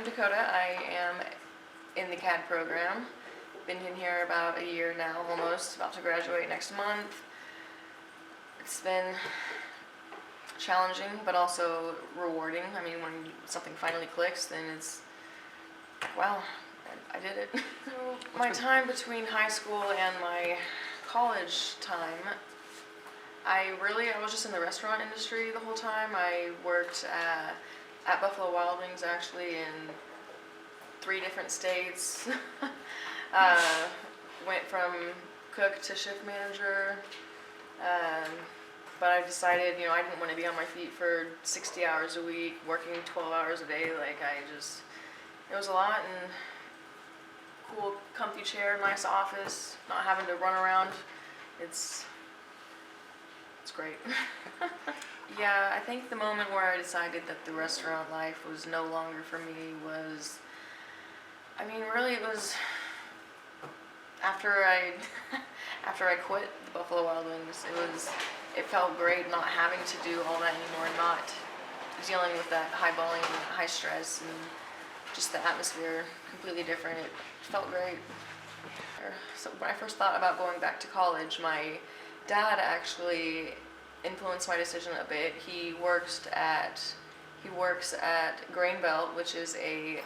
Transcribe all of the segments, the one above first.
I'm Dakota. I am in the CAD program. Been in here about a year now, almost, about to graduate next month. It's been challenging, but also rewarding. I mean, when something finally clicks, then it's, wow, I did it. So my time between high school and my college time, I was just in the restaurant industry the whole time. I worked at Buffalo Wild Wings, actually, in 3 different states. Went from cook to shift manager, but I decided, I didn't want to be on my feet for 60 hours a week, working 12 hours a day. It was a lot, and cool, comfy chair, nice office, not having to run around. It's great. Yeah, I think the moment where I decided that the restaurant life was no longer for me was, really it was after I quit the Buffalo Wild Wings. It felt great not having to do all that anymore, not dealing with that high volume, high stress, and just the atmosphere completely different. It felt great. So when I first thought about going back to college, my dad actually influenced my decision a bit. He works at Grain Belt, which is a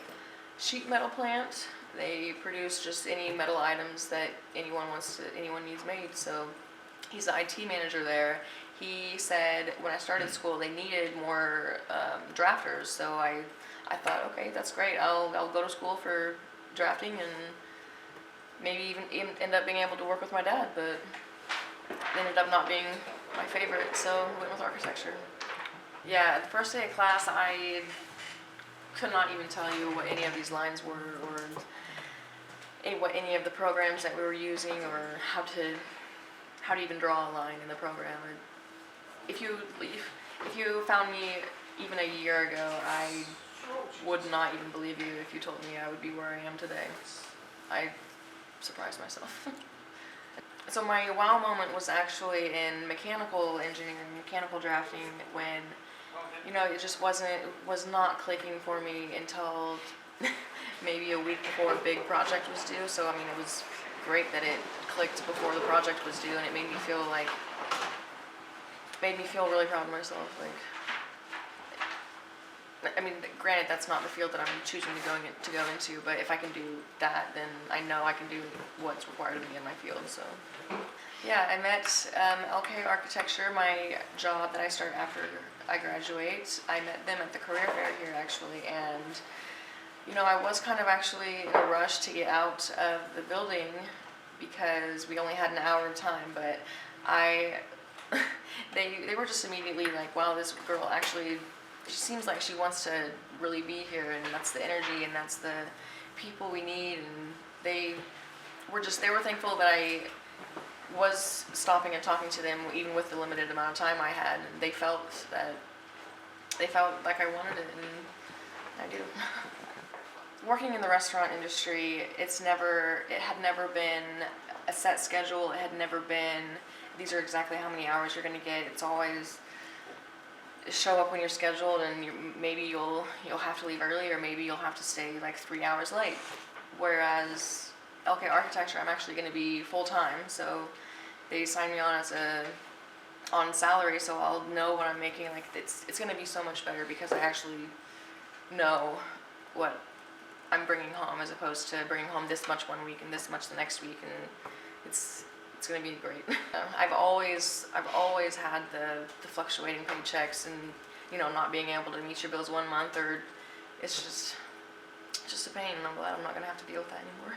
sheet metal plant. They produce just any metal items that anyone needs made. So he's the IT manager there. He said when I started school they needed more drafters. So I thought, okay, that's great. I'll go to school for drafting and maybe even end up being able to work with my dad. But it ended up not being my favorite, so I went with architecture. Yeah, the first day of class I could not even tell you what any of these lines were, or what any of the programs that we were using, or how to even draw a line in the program. If you found me even a year ago, I would not even believe you if you told me I would be where I am today. I surprised myself. So my wow moment was actually in mechanical engineering, mechanical drafting, when it just was not clicking for me until maybe a week before a big project was due. So it was great that it clicked before the project was due, and it made me feel really proud of myself. Granted, that's not the field that I'm choosing to go into, but if I can do that, then I know I can do what's required of me in my field. So, yeah, I met LK Architecture, my job that I start after I graduate. I met them at the career fair here, actually, and I was kind of actually in a rush to get out of the building because we only had an hour of time, but they were just immediately like, wow, this girl actually, she seems like she wants to really be here, and that's the energy and that's the people we need. And they were thankful that I was stopping and talking to them even with the limited amount of time I had. And they felt like I wanted it, and I do. Working in the restaurant industry, it had never been a set schedule. It had never been, these are exactly how many hours you're going to get. It's always show up when you're scheduled, and maybe you'll have to leave early, or maybe you'll have to stay 3 hours late. Whereas LK Architecture, I'm actually going to be full-time, so they signed me on on salary, so I'll know what I'm making. It's going to be so much better because I actually know what I'm bringing home, as opposed to bringing home this much one week and this much the next week, and it's going to be great. I've always had the fluctuating paychecks, and not being able to meet your bills 1 month, or it's just a pain, and I'm glad I'm not going to have to deal with that anymore.